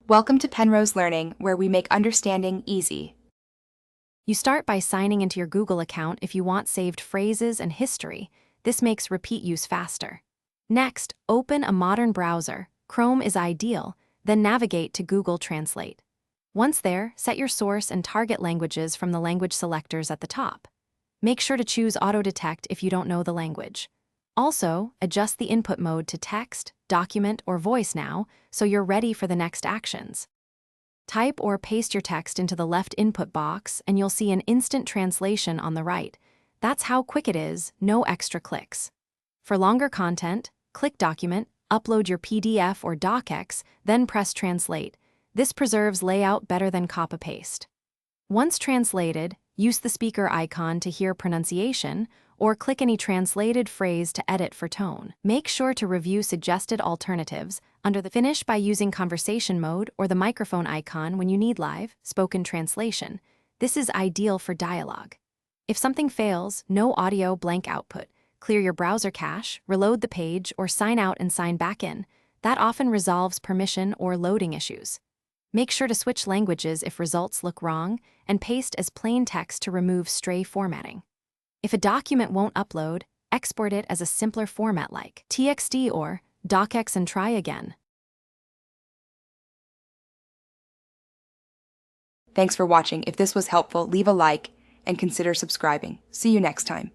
Welcome to Penrose Learning, where we make understanding easy. You start by signing into your Google account if you want saved phrases and history. This makes repeat use faster. Next, open a modern browser. Chrome is ideal, then navigate to Google Translate. Once there, set your source and target languages from the language selectors at the top. Make sure to choose Auto Detect if you don't know the language. Also, adjust the input mode to text, document, or voice now so you're ready for the next actions. Type or paste your text into the left input box and you'll see an instant translation on the right. That's how quick it is, no extra clicks. For longer content, click Document, upload your PDF or docx, then press Translate. This preserves layout better than copy-paste. Once translated, use the speaker icon to hear pronunciation, or click any translated phrase to edit for tone. Make sure to review suggested alternatives under the Finish by using conversation mode or the microphone icon when you need live, spoken translation. This is ideal for dialogue. If something fails, no audio, blank output. Clear your browser cache, reload the page, or sign out and sign back in. That often resolves permission or loading issues. Make sure to switch languages if results look wrong, and paste as plain text to remove stray formatting. If a document won't upload, export it as a simpler format like TXT or docx and try again. Thanks for watching. If this was helpful, leave a like and consider subscribing. See you next time.